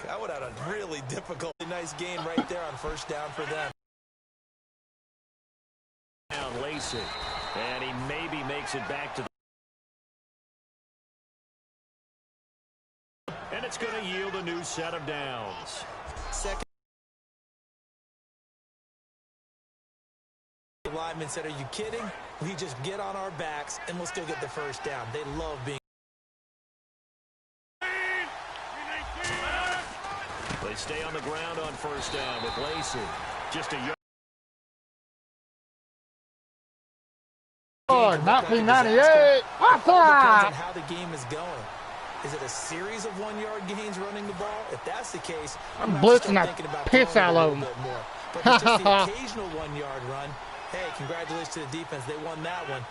That would have a really difficult, nice game right there on first down for them. Down Lacey, and he maybe makes it back to the... And it's going to yield a new set of downs. Second. The lineman said, are you kidding? We just get on our backs and we'll still get the first down. They love being... They stay on the ground on first down with Lacey. Just a yard. 1998. What's up? How the game is going. Is it a series of 1-yard gains running the ball? If that's the case, I'm blitzing that piss out of them. But it's just the occasional 1-yard run. Hey, congratulations to the defense. They won that one.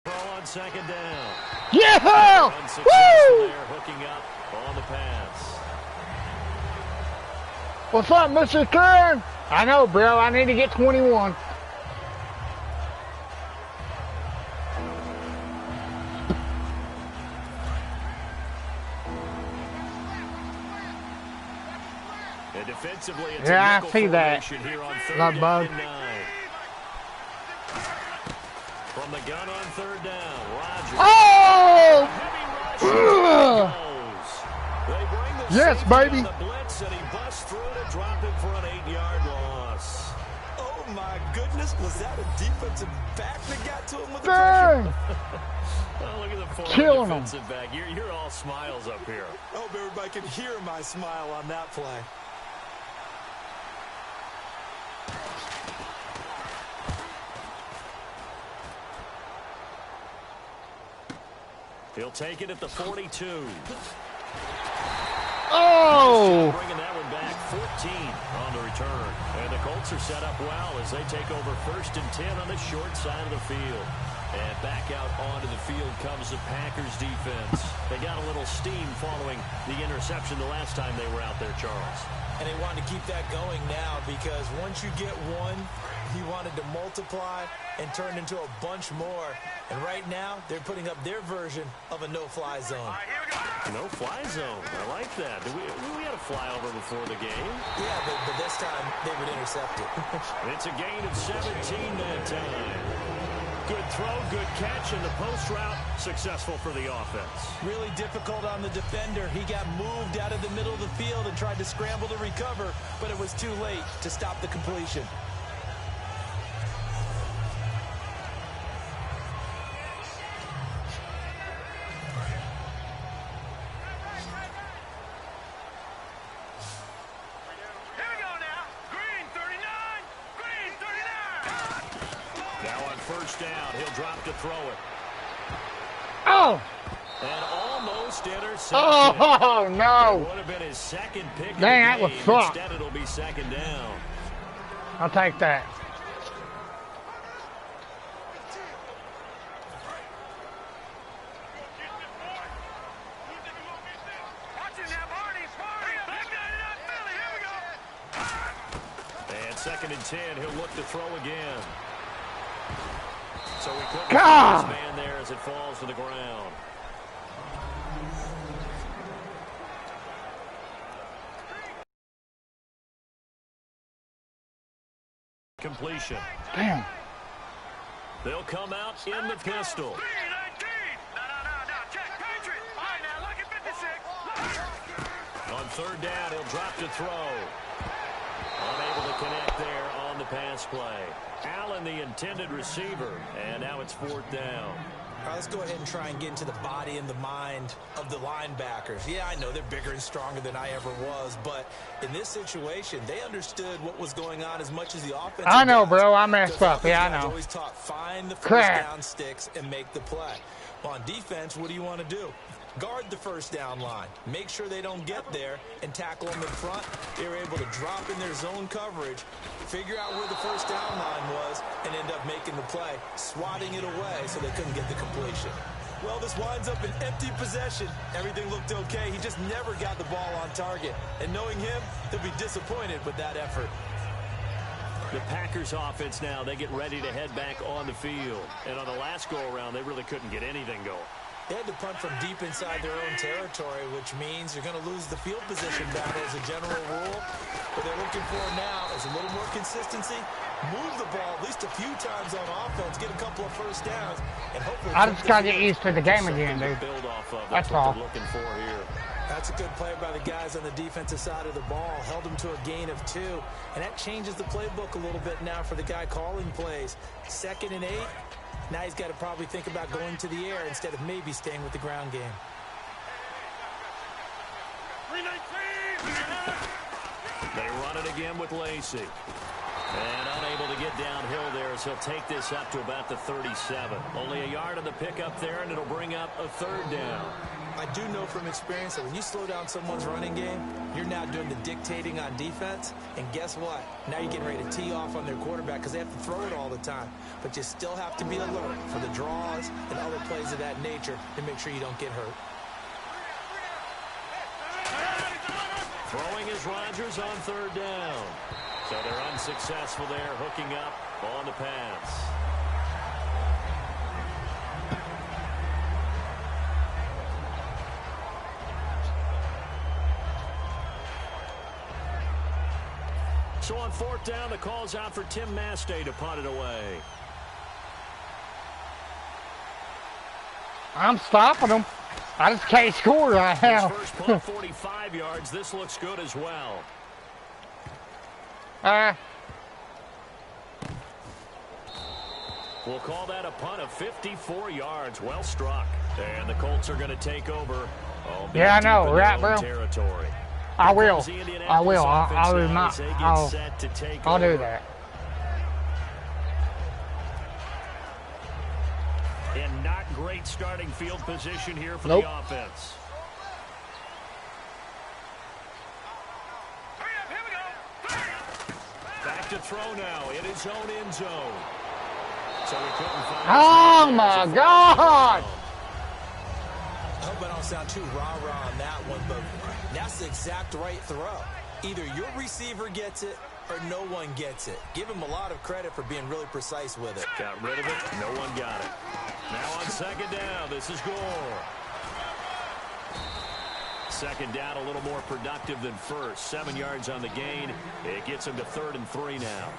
Throw on second down. Yeah! Woo! There, hooking up on the pass. What's up, Mr. Kern? I know, bro. I need to get 21. And defensively, it's yeah, I see that. Here on Love bug. From the gun on third down, Rodgers. Oh! Yes, baby. The blitz, and he busts through to drop it for an 8-yard loss. Oh my goodness, was that a defensive back that got to him with the pressure? Oh, look at the killing defensive back. You're all smiles up here. I hope everybody can hear my smile on that play. He'll take it at the 42. Oh! Bringing that one back, 14 on the return. And the Colts are set up well as they take over 1st and 10 on the short side of the field. And back out onto the field comes the Packers defense. They got a little steam following the interception the last time they were out there, Charles. And they wanted to keep that going now because once you get one, he wanted to multiply and turn into a bunch more. And right now, they're putting up their version of a no-fly zone. No-fly zone. I like that. We had a flyover before the game. Yeah, but this time they would intercept it. It's a gain of 17 that time. Good throw, good catch, and the post route successful for the offense. Really difficult on the defender. He got moved out of the middle of the field and tried to scramble to recover, but it was too late to stop the completion. Down, he'll drop to throw it. Oh! And almost intercepted. Oh, no. It would have been his second pick. Dang, that was fucked. Instead, it'll be second down. I'll take that. And 2nd and 10, he'll look to throw again. So we couldn't God. his man there as it falls to the ground. Completion. Damn. They'll come out in the pistol. On 3rd down, he'll drop to throw. Unable to connect there on the pass play. Allen, the intended receiver, and now it's 4th down. All right, let's go ahead and try and get into the body and the mind of the linebackers. Yeah, I know they're bigger and stronger than I ever was, but in this situation, they understood what was going on as much as the offense. I know, bro. I messed up. Yeah, I know. Always taught find the first down sticks and make the play. Well, on defense, what do you want to do? Guard the first down line. Make sure they don't get there and tackle them in front. They were able to drop in their zone coverage, figure out where the first down line was, and end up making the play, swatting it away so they couldn't get the completion. Well, this winds up an empty possession. Everything looked okay. He just never got the ball on target. And knowing him, they'll be disappointed with that effort. The Packers offense now, they get ready to head back on the field. And on the last go-around, they really couldn't get anything going. They had to punt from deep inside their own territory, which means you're going to lose the field position battle as a general rule. What they're looking for now is a little more consistency, move the ball at least a few times on offense, get a couple of first downs, and hopefully... I just got to get used to the game again, dude. That's all. Looking for here. That's a good play by the guys on the defensive side of the ball. Held them to a gain of 2. And that changes the playbook a little bit now for the guy calling plays. 2nd and 8. Now he's got to probably think about going to the air instead of maybe staying with the ground game. They run it again with Lacey. And unable to get downhill there as he'll take this up to about the 37. Only a yard on the pickup there, and it'll bring up a 3rd down. I do know from experience that when you slow down someone's running game, you're now doing the dictating on defense. And guess what? Now you're getting ready to tee off on their quarterback because they have to throw it all the time. But you still have to be alert for the draws and other plays of that nature to make sure you don't get hurt. Throwing is Rodgers on 3rd down. So they're unsuccessful there, hooking up on the pass. So on 4th down, the call's out for Tim Mastay to punt it away. I'm stopping them. I just can't score right now. His first punt, 45 yards. This looks good as well. We'll call that a punt of 54 yards. Well struck. And the Colts are going to take over. Yeah, I know, right, bro? Territory. I will. I'll do that. And not great starting field position here for the offense. Back to throw now in his own end zone. So he couldn't find. Oh my God! I hope I don't sound too rah-rah on that one, but that's the exact right throw. Either your receiver gets it or no one gets it. Give him a lot of credit for being really precise with it. Got rid of it. No one got it. Now on 2nd down, this is Gore. 2nd down, a little more productive than first. 7 yards on the gain. It gets him to 3rd and 3 now.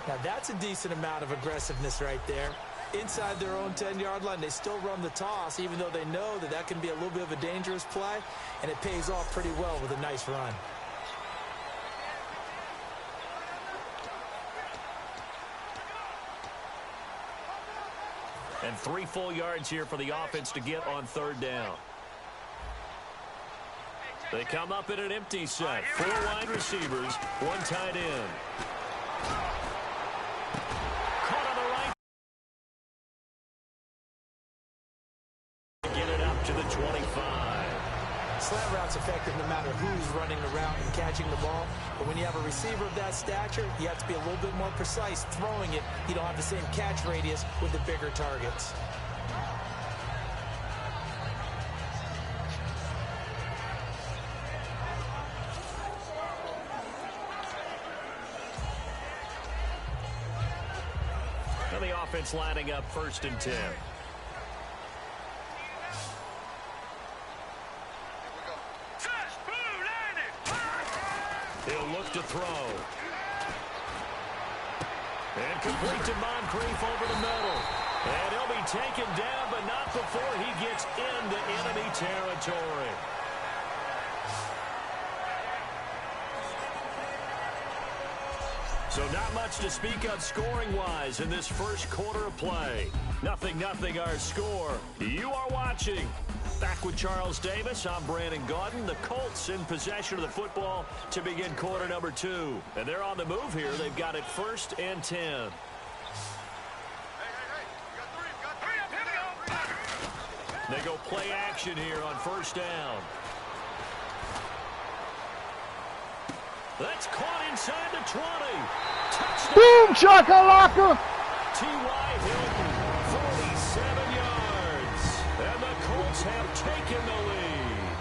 Now that's a decent amount of aggressiveness right there. Inside their own 10-yard line, they still run the toss, even though they know that that can be a little bit of a dangerous play, and it pays off pretty well with a nice run. And 3 full yards here for the offense to get on 3rd down. They come up in an empty set. 4 wide receivers, 1 tight end. Caught on the right. Get it up to the 25. Slant route's effective no matter who's running around and catching the ball. But when you have a receiver of that stature, you have to be a little bit more precise throwing it. You don't have the same catch radius with the bigger targets. And the offense lining up 1st and 10. He'll look to throw. And complete to Moncrief over the middle. And he'll be taken down, but not before he gets into enemy territory. So not much to speak of scoring-wise in this first quarter of play. 0-0 our score. You are watching. Back with Charles Davis, I'm Brandon Gaudin. The Colts in possession of the football to begin quarter number 2. And they're on the move here. They've got it 1st and 10. They go play action here on 1st down. That's caught inside the 20. Touchdown. Boom, shakalaka. T.Y. Hilton, 47 yards. And the Colts have taken the lead.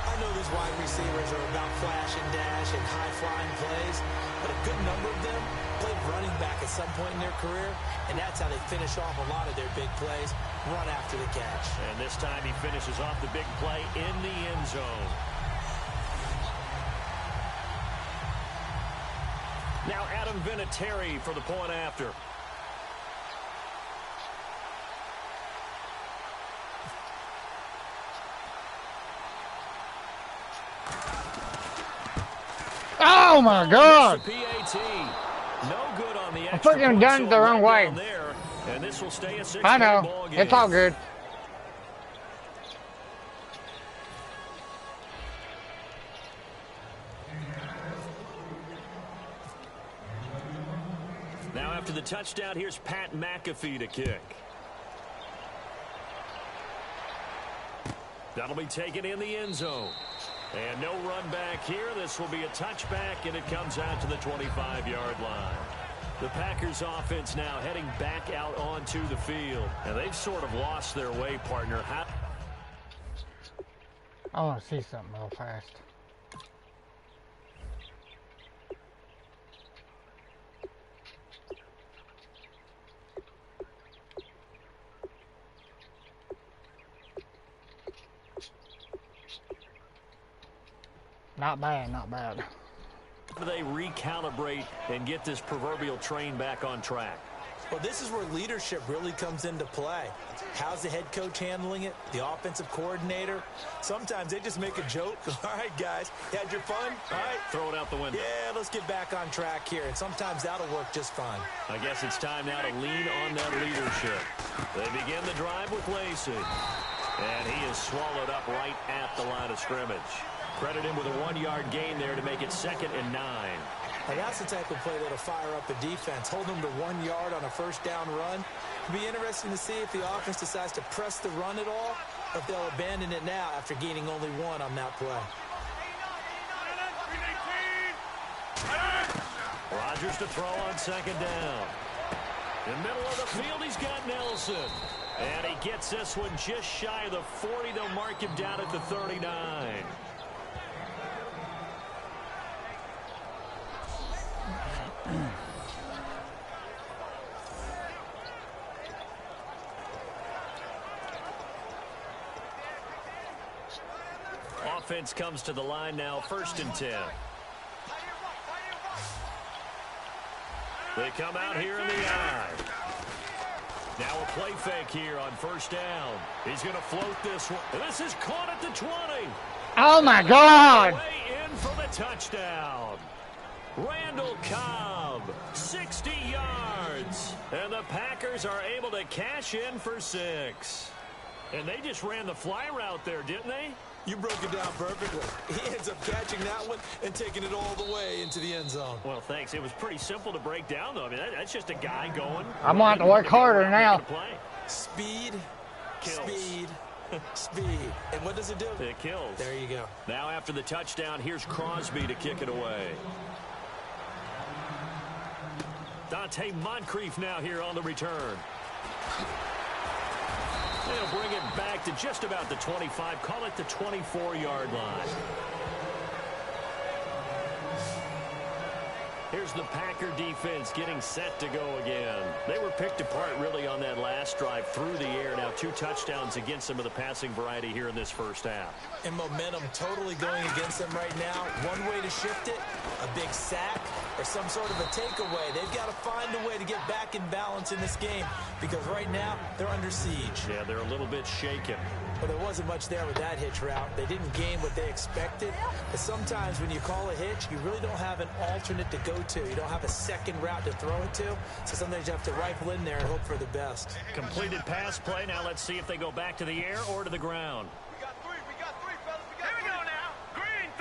I know this those wide receivers are about flash and dash and high-flying plays, but a good number of them played running back at some point in their career, and that's how they finish off a lot of their big plays, run after the catch. And this time he finishes off the big play in the end zone. Now Adam Vinatieri for the point after. Oh my God! No good on the I'm freaking done it the wrong way. There, and this will stay a I know. It's all good. Now after the touchdown, here's Pat McAfee to kick. That'll be taken in the end zone. And no run back here. This will be a touchback, and it comes out to the 25-yard line. The Packers offense now heading back out onto the field. And they've sort of lost their way, partner. I want to see something real fast. Not bad, not bad. How do they recalibrate and get this proverbial train back on track? Well, this is where leadership really comes into play. How's the head coach handling it? The offensive coordinator? Sometimes they just make a joke. All right, guys, you had your fun? All right. Throw it out the window. Yeah, let's get back on track here. And sometimes that'll work just fine. I guess it's time now to lean on that leadership. They begin the drive with Lacey. And he is swallowed up right at the line of scrimmage. Credit him with a 1-yard gain there to make it 2nd and 9. And that's the type of play that'll fire up the defense. Hold them to 1 yard on a first down run. It'll be interesting to see if the offense decides to press the run at all, or if they'll abandon it now after gaining only 1 on that play. Rodgers to throw on 2nd down. In the middle of the field, he's got Nelson. And he gets this one just shy of the 40. They'll mark him down at the 39. Offense comes to the line now, 1st and 10. They come out here in the eye. Now a play fake here on 1st down. He's going to float this one. This is caught at the 20. Oh my God! Way in for the touchdown. Randall Cobb, 60 yards. And the Packers are able to cash in for 6. And they just ran the fly route there, didn't they? You broke it down perfectly. He ends up catching that one and taking it all the way into the end zone. Well, thanks. It was pretty simple to break down, though. I mean, that's just a guy going. I'm going to have to work harder now. Speed, kills. Speed, speed. And what does it do? It kills. There you go. Now after the touchdown, here's Crosby to kick it away. Dante Moncrief now here on the return. They'll bring it back to just about the 25. Call it the 24-yard line. Here's the Packer defense getting set to go again. They were picked apart really on that last drive through the air. Now 2 touchdowns against some of the passing variety here in this first half. And momentum totally going against them right now. One way to shift it, a big sack, or some sort of a takeaway. They've got to find a way to get back in balance in this game because right now they're under siege. Yeah, they're a little bit shaken. But there wasn't much there with that hitch route. They didn't gain what they expected. But sometimes when you call a hitch, you really don't have an alternate to go to. You don't have a second route to throw it to. So sometimes you have to rifle in there and hope for the best. Completed pass play. Now let's see if they go back to the air or to the ground. We got three, fellas. Here we go now. Green,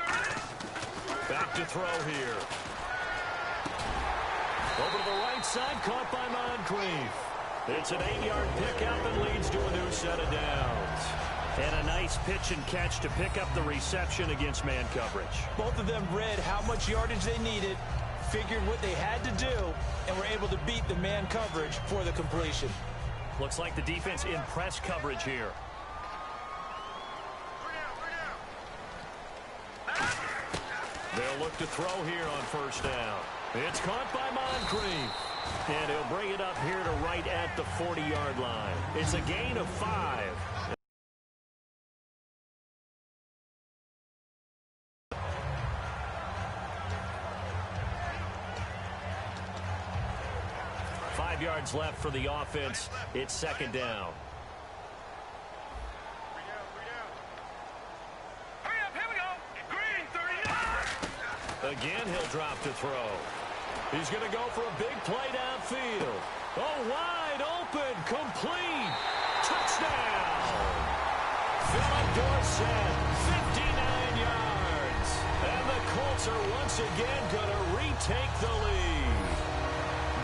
3. Back to throw here. Over to the right side, caught by Moncrief. It's an 8-yard pickup and leads to a new set of downs. And a nice pitch and catch to pick up the reception against man coverage. Both of them read how much yardage they needed, figured what they had to do, and were able to beat the man coverage for the completion. Looks like the defense in press coverage here. They'll look to throw here on first down. It's caught by Moncrief. And he'll bring it up here to right at the 40-yard line. It's a gain of 5. Yards left for the offense. It's second down. Hurry up, here we go. Green, 30. Again, he'll drop to throw. He's going to go for a big play downfield. Oh, wide open, complete. Touchdown. Philip Dorsett, 59 yards. And the Colts are once again going to retake the lead.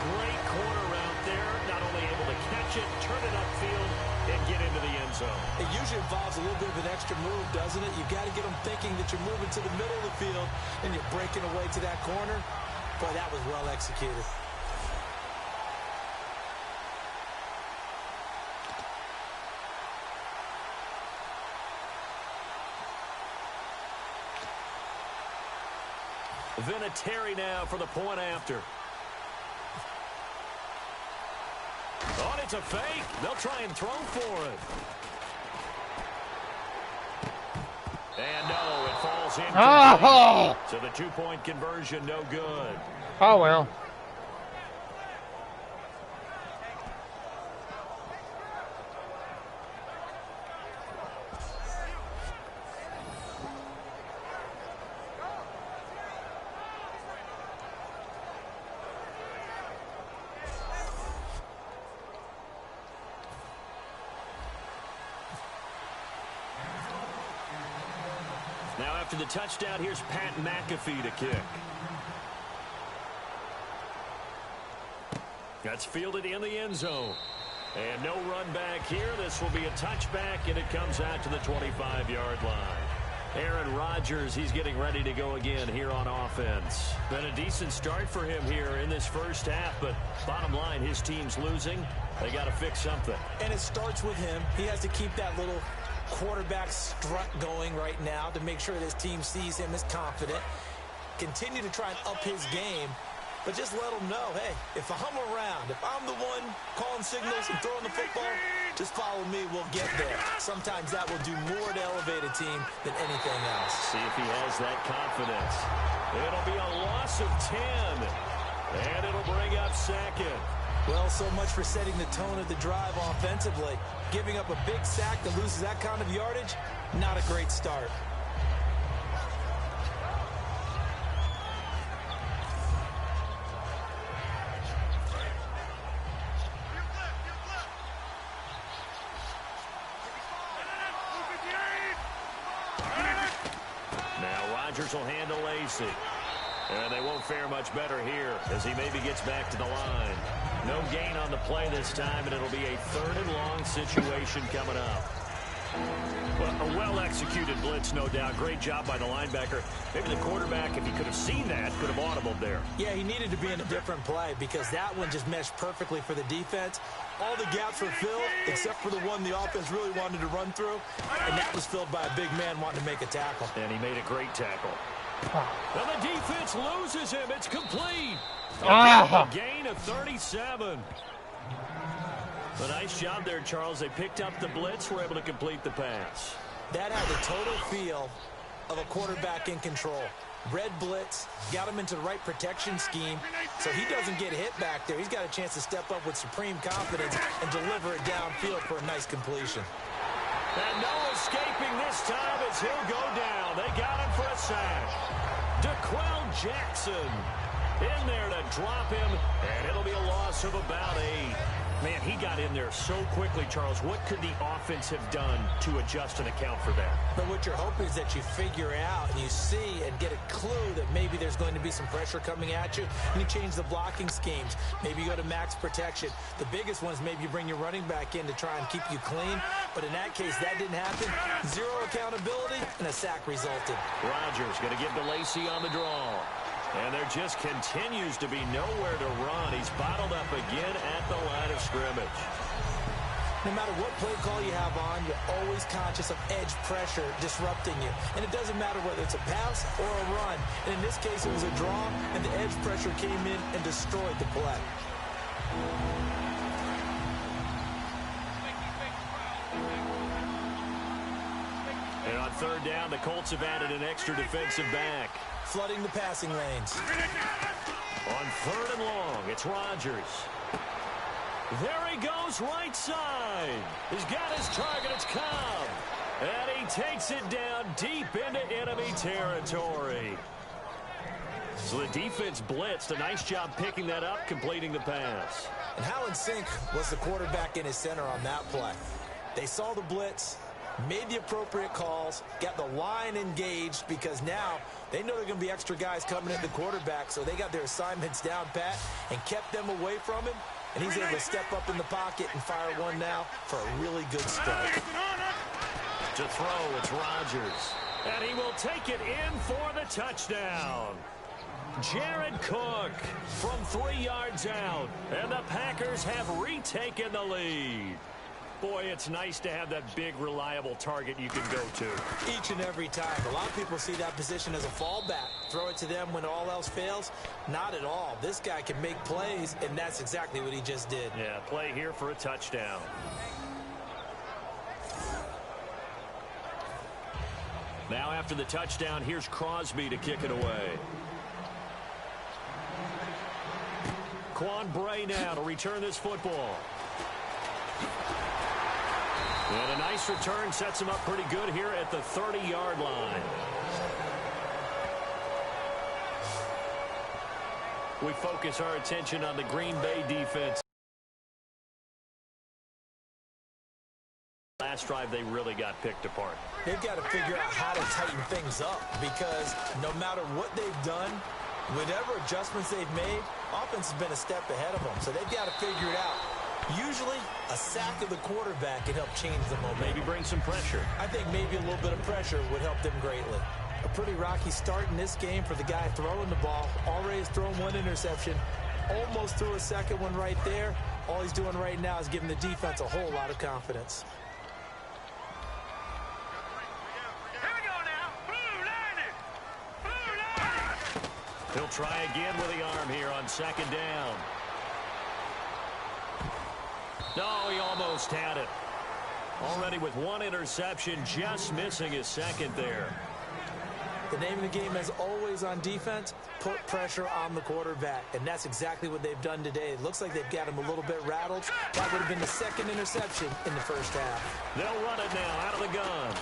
Great corner route there, not only able to catch it, turn it upfield, and get into the end zone. It usually involves a little bit of an extra move, doesn't it? You've got to get them thinking that you're moving to the middle of the field and you're breaking away to that corner. Boy, that was well executed. Vinatieri now for the point after. Oh, it's a fake. They'll try and throw for it. And no, it falls in. Oh! So the two-point conversion, no good. Oh, well. Now after the touchdown, here's Pat McAfee to kick. That's fielded in the end zone. And no run back here. This will be a touchback, and it comes out to the 25-yard line. Aaron Rodgers, he's getting ready to go again here on offense. Been a decent start for him here in this first half, but bottom line, his team's losing. They got to fix something. And it starts with him. He has to keep that little quarterback strut going right now to make sure this team sees him as confident. Continue to try and up his game, but just let him know, hey, if I'm around, if I'm the one calling signals and throwing the football, just follow me, we'll get there. Sometimes that will do more to elevate a team than anything else. See if he has that confidence. It'll be a loss of 10, and it'll bring up second. Well, so much for setting the tone of the drive offensively. Giving up a big sack that loses that kind of yardage, not a great start. Now Rodgers will handle Lacey. And they won't fare much better here as he maybe gets back to the line. No gain on the play this time, and it'll be a 3rd and long situation coming up. Well, a well-executed blitz, no doubt. Great job by the linebacker. Maybe the quarterback, if he could have seen that, could have audibled there. Yeah, he needed to be in a different play because that one just meshed perfectly for the defense. All the gaps were filled except for the one the offense really wanted to run through, and that was filled by a big man wanting to make a tackle. And he made a great tackle. And the defense loses him. It's complete. Ah. A gain of 37. A nice job there, Charles. They picked up the blitz, were able to complete the pass. That had the total feel of a quarterback in control. Red blitz, got him into the right protection scheme, so he doesn't get hit back there. He's got a chance to step up with supreme confidence and deliver it downfield for a nice completion. And no escaping this time as he'll go down. They got him for a sack. DeQuell Jackson in there to drop him, and it'll be a loss of about 8. Man, he got in there so quickly, Charles. What could the offense have done to adjust and account for that? But what you're hoping is that you figure out and you see and get a clue that maybe there's going to be some pressure coming at you, and you change the blocking schemes. Maybe you go to max protection. The biggest one is maybe you bring your running back in to try and keep you clean. But in that case, that didn't happen. 0 accountability, and a sack resulted. Rodgers going to give to Lacey on the draw. And there just continues to be nowhere to run. He's bottled up again at the line of scrimmage. No matter what play call you have on, you're always conscious of edge pressure disrupting you. And it doesn't matter whether it's a pass or a run. And in this case, it was a draw, and the edge pressure came in and destroyed the play. And on third down, the Colts have added an extra defensive back. Flooding the passing lanes. On third and long, it's Rodgers. There he goes, right side. He's got his target, it's Cobb. And he takes it down deep into enemy territory. So the defense blitzed. A nice job picking that up, completing the pass. And how in sync was the quarterback in his center on that play? They saw the blitz, made the appropriate calls, got the line engaged because now they know there are going to be extra guys coming at the quarterback, so they got their assignments down pat and kept them away from him. And he's able to step up in the pocket and fire one now for a really good strike. To throw, it's Rodgers. And he will take it in for the touchdown. Jared Cook from 3 yards out. And the Packers have retaken the lead. Boy, it's nice to have that big, reliable target you can go to. Each and every time. A lot of people see that position as a fallback. Throw it to them when all else fails. Not at all. This guy can make plays, and that's exactly what he just did. Yeah, play here for a touchdown. Now after the touchdown, here's Crosby to kick it away. Quan Bray now to return this football. And a nice return sets him up pretty good here at the 30-yard line. We focus our attention on the Green Bay defense. Last drive, they really got picked apart. They've got to figure out how to tighten things up because no matter what they've done, whatever adjustments they've made, offense has been a step ahead of them. So they've got to figure it out. Usually, a sack of the quarterback can help change the momentum. Maybe bring some pressure. I think maybe a little bit of pressure would help them greatly. A pretty rocky start in this game for the guy throwing the ball. Already has thrown one interception. Almost threw a second one right there. All he's doing right now is giving the defense a whole lot of confidence. Here we go now. Blue line. Blue line. He'll try again with the arm here on second down. No, he almost had it. Already with one interception, just missing his second there. The name of the game, as always on defense, put pressure on the quarterback. And that's exactly what they've done today. It looks like they've got him a little bit rattled. That would have been the second interception in the first half. They'll run it now out of the gun.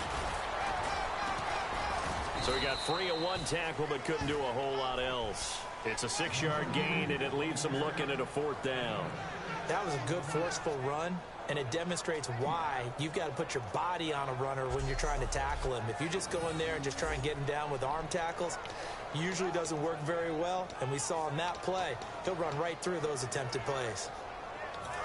So he got free of one tackle but couldn't do a whole lot else. It's a 6-yard gain, and it leaves him looking at a fourth down. That was a good, forceful run, and it demonstrates why you've got to put your body on a runner when you're trying to tackle him. If you just go in there and just try and get him down with arm tackles, usually doesn't work very well, and we saw in that play, he'll run right through those attempted plays.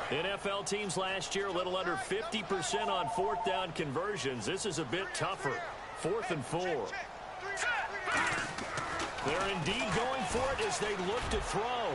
NFL teams last year, a little under 50% on fourth down conversions. This is a bit tougher. 4th and 4. They're indeed going for it as they look to throw.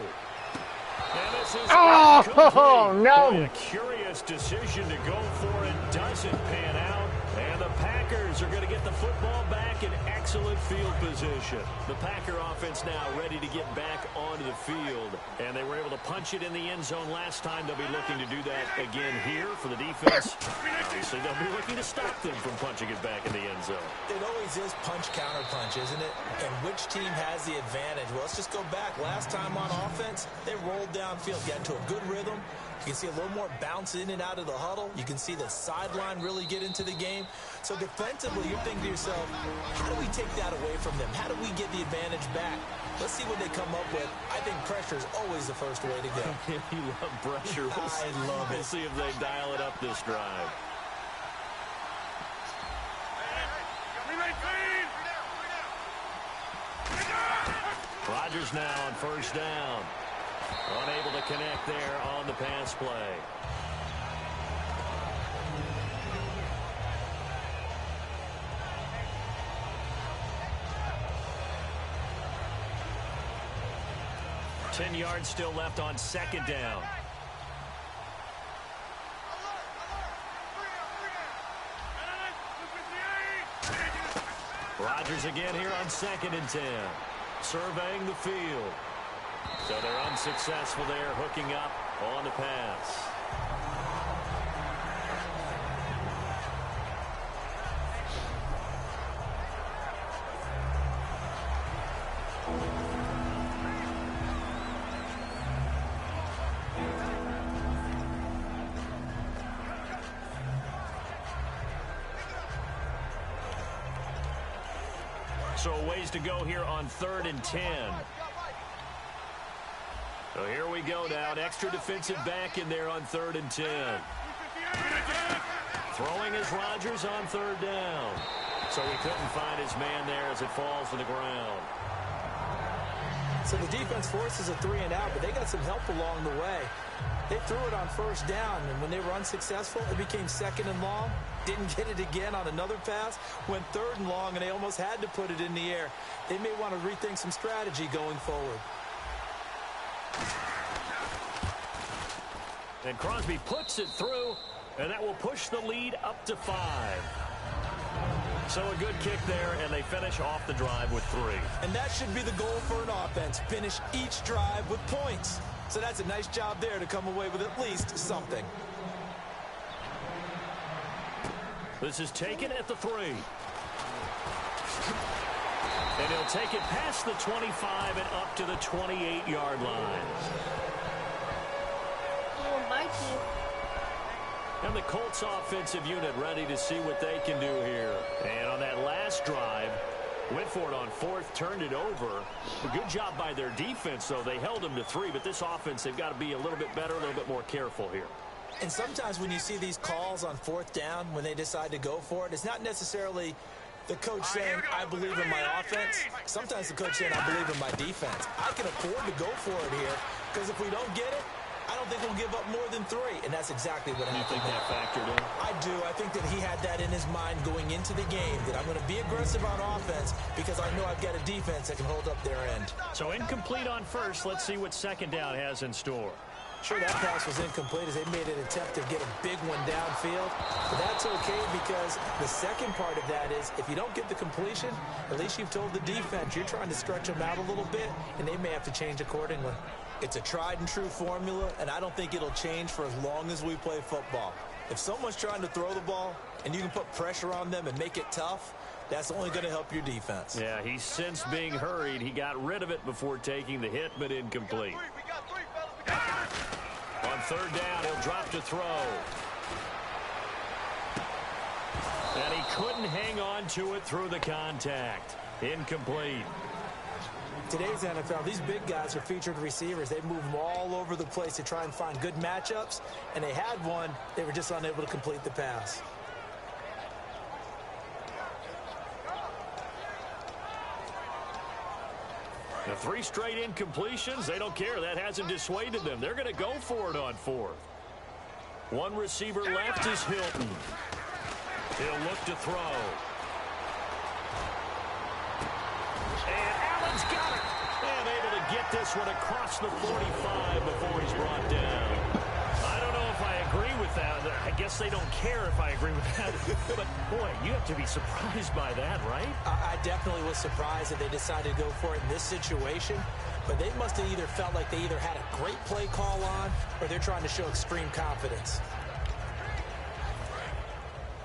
And this is no. Boy, a curious decision to go for it. Doesn't pan out. And the Packers are going to get the football back in excellent field position. The Packer offense now ready to get back onto the field. And they were able to punch it in the end zone last time. They'll be looking to do that again here for the defense. Obviously, they'll be looking to stop them from punching it back in the end zone. It always is punch-counter-punch, isn't it? And which team has the advantage? Well, let's just go back. Last time on offense, they rolled downfield, got into a good rhythm. You can see a little more bounce in and out of the huddle. You can see the sideline really get into the game. So defensively, you're thinking to yourself, how do we take that away from them? How do we get the advantage back? Let's see what they come up with. I think pressure is always the first way to go. You love pressure. I love it. We'll see if they dial it up this drive. Rodgers now on first down. Unable to connect there on the pass play. Ten yards still left on second down. Rodgers again here on 2nd and 10. Surveying the field. So they're unsuccessful there, hooking up on the pass. So ways to go here on 3rd and 10. So here we go now. An extra defensive back in there on 3rd and 10. Throwing is Rodgers on 3rd down. So he couldn't find his man there as it falls to the ground. So the defense forces a 3 and out, but they got some help along the way. They threw it on 1st down, and when they were unsuccessful, it became 2nd and long. Didn't get it again on another pass. Went 3rd and long, and they almost had to put it in the air. They may want to rethink some strategy going forward. And Crosby puts it through, and that will push the lead up to 5. So a good kick there, and they finish off the drive with 3. And that should be the goal for an offense. Finish each drive with points. So that's a nice job there to come away with at least something. This is taken at the 3. And he'll take it past the 25 and up to the 28-yard line. And the Colts offensive unit ready to see what they can do here. And on that last drive, went for it on 4th, turned it over. A good job by their defense, though. They held them to 3, but this offense, they've got to be a little bit better, a little bit more careful here. And sometimes when you see these calls on 4th down, when they decide to go for it, it's not necessarily the coach saying, I believe in my offense. Sometimes the coach saying, I believe in my defense. I can afford to go for it here, because if we don't get it, I don't think we'll give up more than 3, and that's exactly what happened. You think that factored in? I do. I think that he had that in his mind going into the game, that I'm going to be aggressive on offense because I know I've got a defense that can hold up their end. So incomplete on 1st. Let's see what 2nd down has in store. Sure, that pass was incomplete as they made an attempt to get a big one downfield. But that's okay because the second part of that is if you don't get the completion, at least you've told the defense you're trying to stretch them out a little bit, and they may have to change accordingly. It's a tried-and-true formula, and I don't think it'll change for as long as we play football. If someone's trying to throw the ball and you can put pressure on them and make it tough, that's only going to help your defense. Yeah, he's since being hurried. He got rid of it before taking the hit, but incomplete. On 3rd down, he'll drop to throw. And he couldn't hang on to it through the contact. Incomplete. Today's NFL, these big guys are featured receivers. They move them all over the place to try and find good matchups, and they had one. They were just unable to complete the pass. The 3 straight incompletions, they don't care. That hasn't dissuaded them. They're going to go for it on 4th. One receiver left is Hilton. He'll look to throw. And Allen's got it. And able to get this one across the 45 before he's brought down. I don't know if I agree with that. I guess they don't care if I agree with that. But, boy, you have to be surprised by that, right? I definitely was surprised that they decided to go for it in this situation. But they must have either felt like they either had a great play call on or they're trying to show extreme confidence.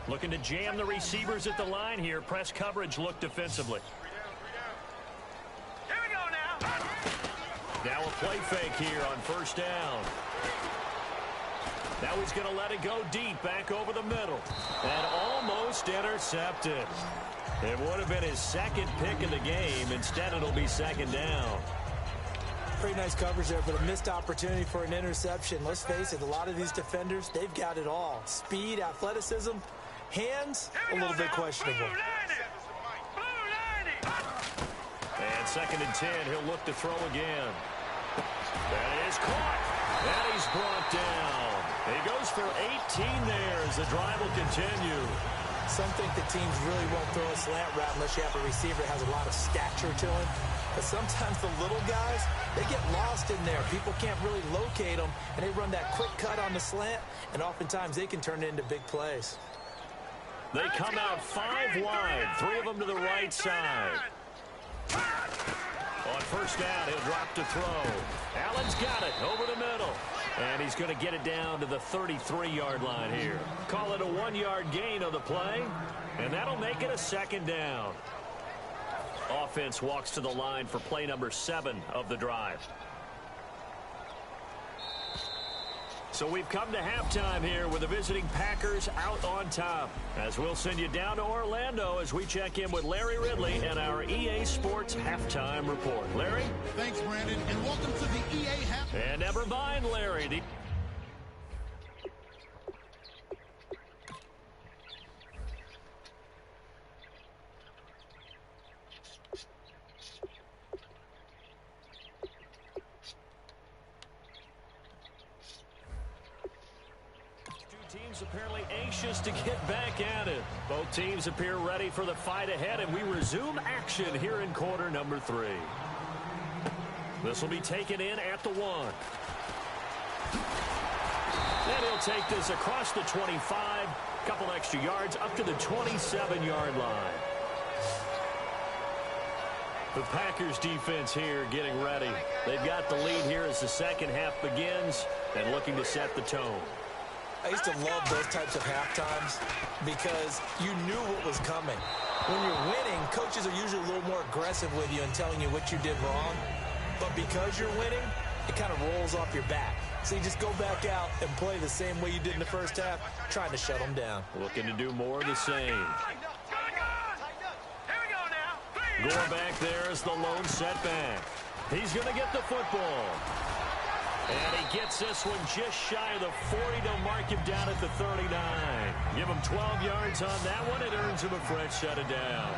Looking to jam the receivers at the line here. Press coverage look defensively. Here we go now. Now a play fake here on 1st down. Now he's going to let it go deep back over the middle. And almost intercepted. It would have been his 2nd pick of the game. Instead, it'll be 2nd down. Pretty nice coverage there, but a missed opportunity for an interception. Let's face it, a lot of these defenders, they've got it all. Speed, athleticism, hands, a little bit questionable. And 2nd and 10, he'll look to throw again. That is caught. And he's brought down. He goes for 18 there as the drive will continue. Some think the teams really won't throw a slant route unless you have a receiver that has a lot of stature to him. But sometimes the little guys, they get lost in there. People can't really locate them, and they run that quick cut on the slant, and oftentimes they can turn it into big plays. They come out 5 wide, 3 of them to the right side. On first down, he'll drop to throw. Allen's got it over the middle. And he's going to get it down to the 33-yard line here. Call it a 1-yard gain on the play, and that'll make it a second down. Offense walks to the line for play number 7 of the drive. So we've come to halftime here with the visiting Packers out on top. As we'll send you down to Orlando as we check in with Larry Ridley and our EA Sports Halftime Report. Larry? Thanks, Brandon, and welcome to the EA Halftime. And never mind, Larry. Apparently anxious to get back at it. Both teams appear ready for the fight ahead, and we resume action here in quarter number 3. This will be taken in at the 1. And he'll take this across the 25, couple extra yards up to the 27-yard line. The Packers defense here getting ready. They've got the lead here as the second half begins and looking to set the tone. I used to love those types of halftimes because you knew what was coming. When you're winning, coaches are usually a little more aggressive with you and telling you what you did wrong. But because you're winning, it kind of rolls off your back. So you just go back out and play the same way you did in the first half, trying to shut them down. Looking to do more of the same. Going back there is the lone setback. He's going to get the football. And he gets this one just shy of the 40 to mark him down at the 39. Give him 12 yards on that one. It earns him a fresh set of downs.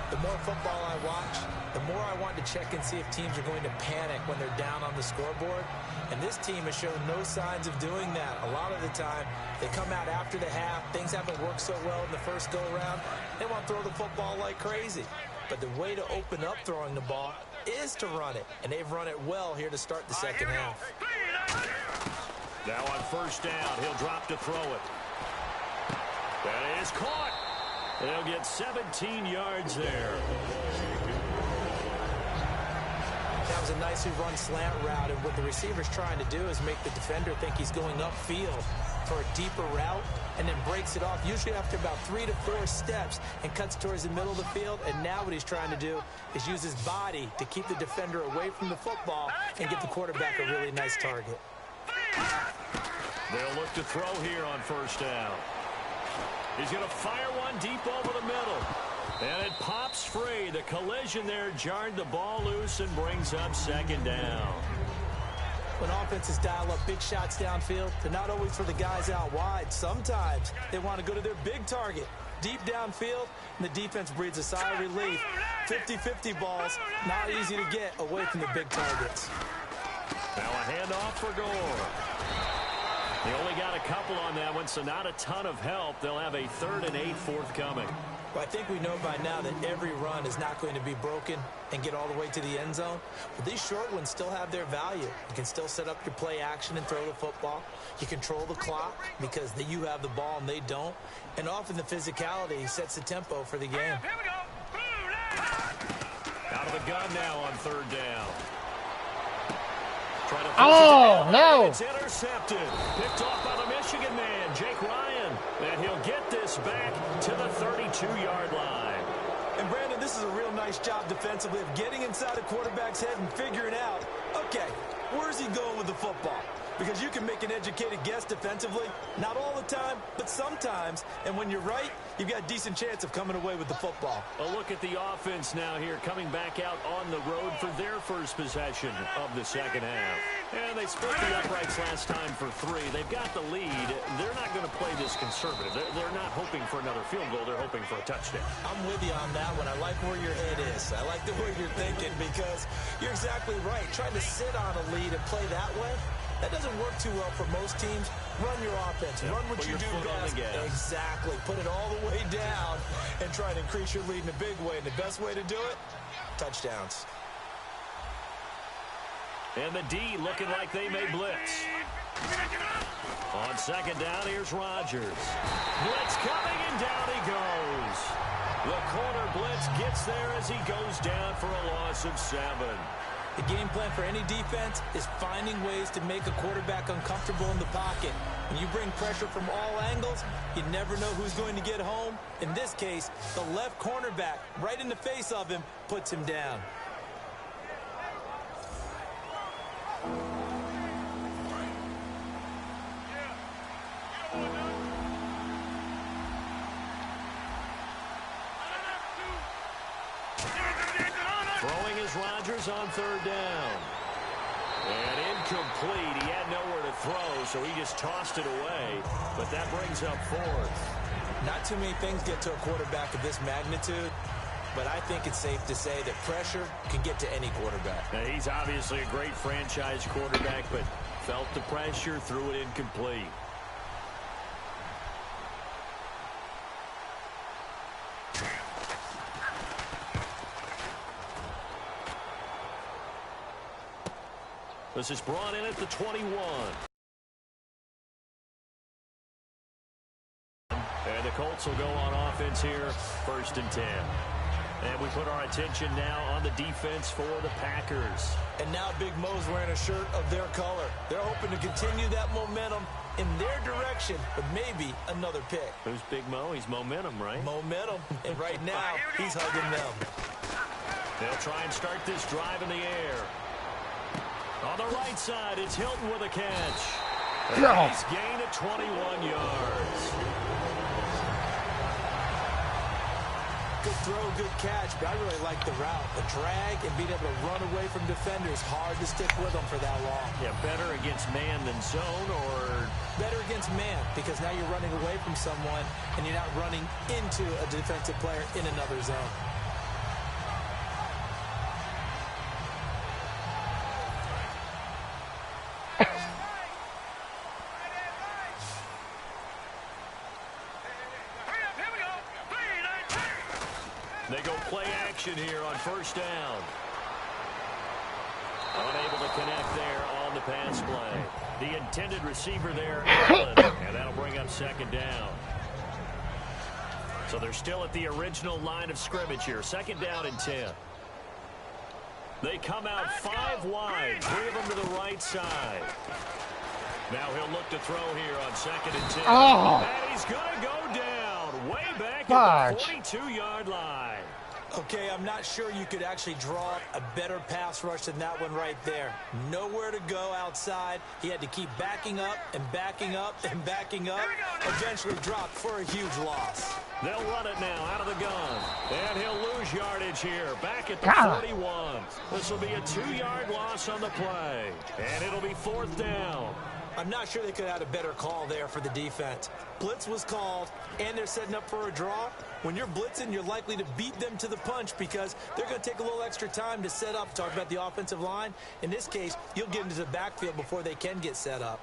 The more football I watch, the more I want to check and see if teams are going to panic when they're down on the scoreboard. And this team has shown no signs of doing that. A lot of the time, they come out after the half. Things haven't worked so well in the first go-around. They want to throw the football like crazy. But the way to open up throwing the ball is to run it, and they've run it well here to start the second half. Now on first down, he'll drop to throw it. That is caught. They'll get 17 yards there. That was a nicely run slant route, and what the receiver's trying to do is make the defender think he's going upfield for a deeper route, and then breaks it off, usually after about 3 to 4 steps, and cuts towards the middle of the field. And now what he's trying to do is use his body to keep the defender away from the football and give the quarterback a really nice target. They'll look to throw here on first down. He's going to fire one deep over the middle. And it pops free. The collision there jarred the ball loose and brings up second down. When offenses dial up big shots downfield, they're not always for the guys out wide. Sometimes they want to go to their big target, deep downfield, and the defense breathes a sigh of relief. 50-50 balls, not easy to get away from the big targets. Now a handoff for Gore. They only got a couple on that one, so not a ton of help. They'll have a 3rd and 8 forthcoming. Well, I think we know by now that every run is not going to be broken and get all the way to the end zone. But these short ones still have their value. You can still set up your play action and throw the football. You control the clock because you have the ball and they don't. And often the physicality sets the tempo for the game. Here we go. Out of the gun now on 3rd down. Oh, no. It's intercepted. Picked off by the Michigan man, Jake Ryan. And he'll get this back to the 32-yard line. And, Brandon, this is a real nice job defensively of getting inside a quarterback's head and figuring out, okay, where's he going with the football? Because you can make an educated guess defensively. Not all the time, but sometimes. And when you're right, you've got a decent chance of coming away with the football. A look at the offense now here, coming back out on the road for their first possession of the second half. And they split the uprights last time for 3. They've got the lead. They're not going to play this conservative. They're not hoping for another field goal. They're hoping for a touchdown. I'm with you on that one. I like where your head is. I like the way you're thinking because you're exactly right. Trying to sit on a lead and play that way, that doesn't work too well for most teams. Run your offense. Run what you do best. Exactly. Put it all the way down and try to increase your lead in a big way. And the best way to do it, touchdowns. And the D looking like they may blitz. On second down, here's Rodgers. Blitz coming, and down he goes. The corner blitz gets there as he goes down for a loss of 7. The game plan for any defense is finding ways to make a quarterback uncomfortable in the pocket. When you bring pressure from all angles, you never know who's going to get home. In this case, the left cornerback, right in the face of him, puts him down. Throwing is Rodgers on third down. And incomplete. He had nowhere to throw, so he just tossed it away. But that brings up 4th. Not too many things get to a quarterback of this magnitude, but I think it's safe to say that pressure can get to any quarterback. Now, he's obviously a great franchise quarterback, but felt the pressure, threw it incomplete. This is brought in at the 21. And the Colts will go on offense here, 1st and 10. And we put our attention now on the defense for the Packers. And now Big Mo's wearing a shirt of their color. They're hoping to continue that momentum in their direction, but maybe another pick. Who's Big Mo? He's momentum, right? Momentum. And right now, he's hugging them. They'll try and start this drive in the air. On the right side, it's Hilton with a catch. And he's gained at 21 yards. Good throw, good catch, but I really like the route. The drag and being able to run away from defenders, hard to stick with them for that long. Yeah, better against man than zone, or? Better against man, because now you're running away from someone and you're not running into a defensive player in another zone. They go play action here on 1st down. Unable to connect there on the pass play. The intended receiver there, Allen, and that'll bring up 2nd down. So they're still at the original line of scrimmage here. 2nd down and 10. They come out 5 wide, 3 of them to the right side. Now he'll look to throw here on 2nd and 10. Oh. And he's going to go down way back at the 42-yard line. Okay, I'm not sure you could actually draw up a better pass rush than that one right there. Nowhere to go outside. He had to keep backing up and backing up and backing up. Eventually dropped for a huge loss. They'll run it now out of the gun. And he'll lose yardage here. Back at the 41. This will be a 2-yard loss on the play. And it'll be 4th down. I'm not sure they could have had a better call there for the defense. Blitz was called, and they're setting up for a draw. When you're blitzing, you're likely to beat them to the punch because they're going to take a little extra time to set up. Talk about the offensive line. In this case, you'll get into the backfield before they can get set up.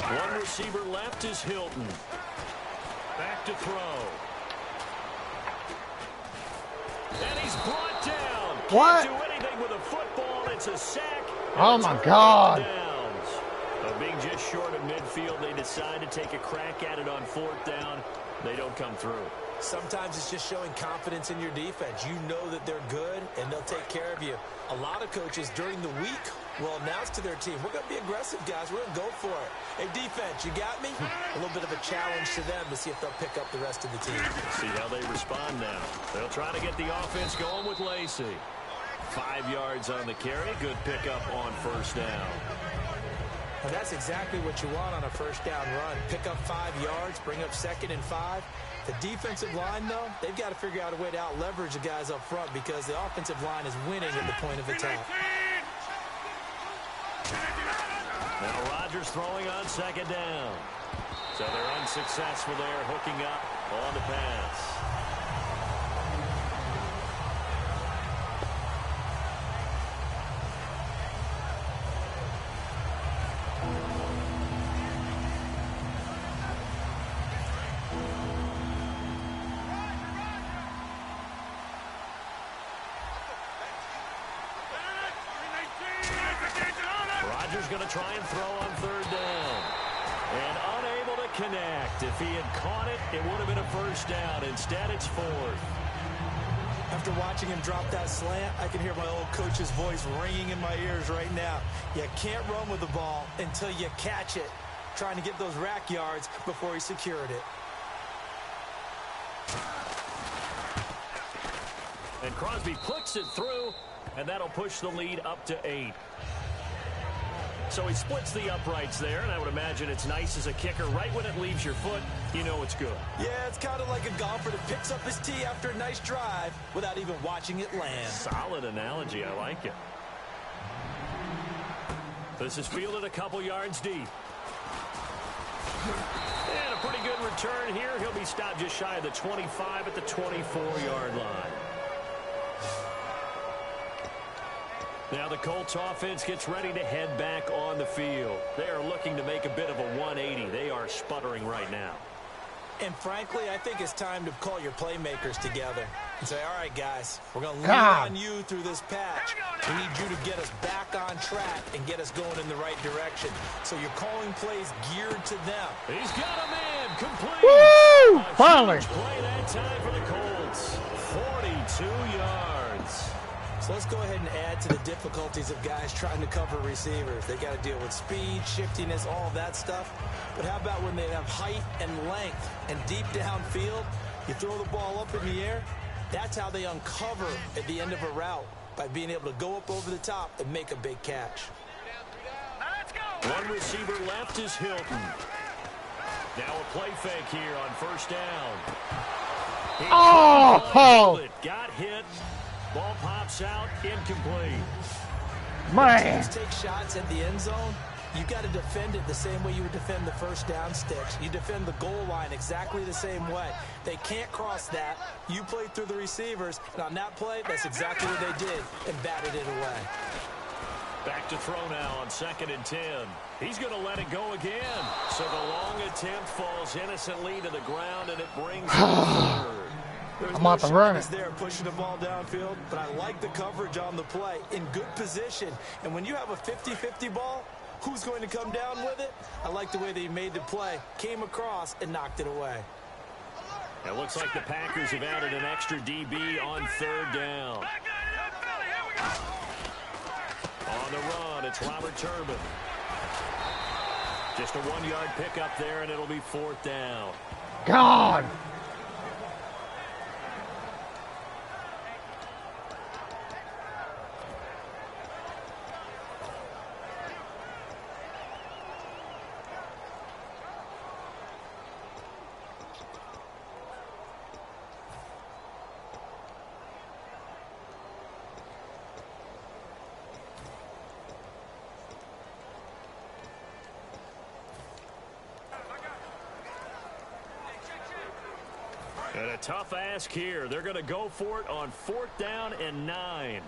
One receiver left is Hilton. Back to throw. And he's brought down. What? Can't do anything with a football. It's a sack. Oh, my God. Being just short of midfield, they decide to take a crack at it on 4th down. They don't come through. Sometimes it's just showing confidence in your defense. You know that they're good, and they'll take care of you. A lot of coaches during the week will announce to their team, we're going to be aggressive, guys. We're going to go for it. Hey, defense, you got me? A little bit of a challenge to them to see if they'll pick up the rest of the team. See how they respond now. They'll try to get the offense going with Lacey. 5 yards on the carry. Good pickup on 1st down. And that's exactly what you want on a 1st down run. Pick up 5 yards, bring up 2nd and 5. The defensive line, though, they've got to figure out a way to out-leverage the guys up front because the offensive line is winning at the point of attack. Now Rodgers throwing on 2nd down. So they're unsuccessful there, hooking up on the pass. Packers going to try and throw on third down. And unable to connect. If he had caught it, it would have been a first down. Instead, it's fourth. After watching him drop that slant, I can hear my old coach's voice ringing in my ears right now. You can't run with the ball until you catch it. Trying to get those rack yards before he secured it. And Crosby puts it through, and that'll push the lead up to 8. So he splits the uprights there, and I would imagine it's nice as a kicker. Right when it leaves your foot, you know it's good. Yeah, it's kind of like a golfer that picks up his tee after a nice drive without even watching it land. Solid analogy. I like it. This is fielded a couple yards deep. And a pretty good return here. He'll be stopped just shy of the 25 at the 24-yard line. Now the Colts offense gets ready to head back on the field. They are looking to make a bit of a 180. They are sputtering right now. And frankly, I think it's time to call your playmakers together and say, all right, guys, we're going to lean on you through this patch. We need you to get us back on track and get us going in the right direction. So you're calling plays geared to them. He's got a man complete. Woo! Finally. Play that time for the Colts. 42 yards. So let's go ahead and add to the difficulties of guys trying to cover receivers. They got to deal with speed, shiftiness, all of that stuff. But how about when they have height and length and deep downfield? You throw the ball up in the air. That's how they uncover at the end of a route, by being able to go up over the top and make a big catch. One receiver left is Hilton. Now a play fake here on first down. Got hit. Ball pops out, incomplete. Man. Take shots at the end zone. You got to defend it the same way you would defend the first down sticks. You defend the goal line exactly the same way. They can't cross that. You play through the receivers, and on that play, that's exactly what they did, and batted it away. Back to throw now on 2nd and 10. He's going to let it go again. So the long attempt falls innocently to the ground, and it brings him third. I'm about to run it. There pushing the ball downfield, but I like the coverage on the play in good position. And when you have a 50-50 ball, who's going to come down with it? I like the way they made the play, came across, and knocked it away. It looks like the Packers have added an extra DB on third down. On the run, it's Robert Turbin. Just a 1-yard pickup there, and it'll be 4th down. God. And a tough ask here. They're going to go for it on 4th down and 9.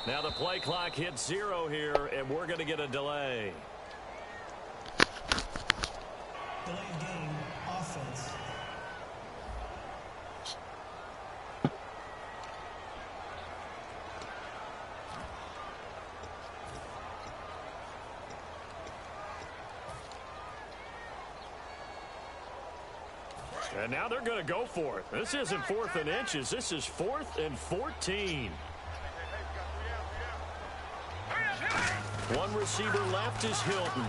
Now the play clock hits 0 here, and we're going to get a delay. Delay game, offense. And now they're going to go for it. This isn't 4th and inches. This is 4th and 14. One receiver left is Hilton.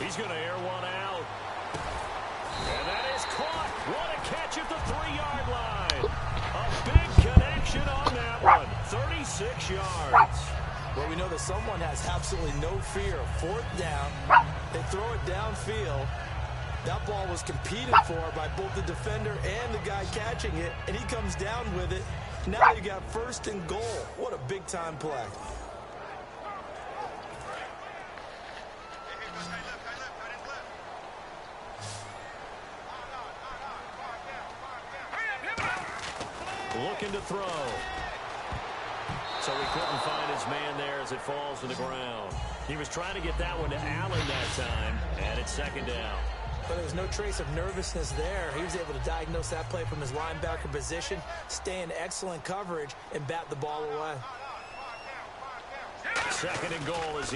He's going to air one out. And that is caught. What a catch at the 3-yard line. A big connection on that one. 36 yards. Well, we know that someone has absolutely no fear of 4th down. They throw it downfield. That ball was competed for by both the defender and the guy catching it, and he comes down with it. Now you got 1st and goal. What a big-time play. Looking to throw. So he couldn't find his man there as it falls to the ground. He was trying to get that one to Allen that time, and it's 2nd down. But there was no trace of nervousness there. He was able to diagnose that play from his linebacker position, stay in excellent coverage, and bat the ball away. 2nd and goal as he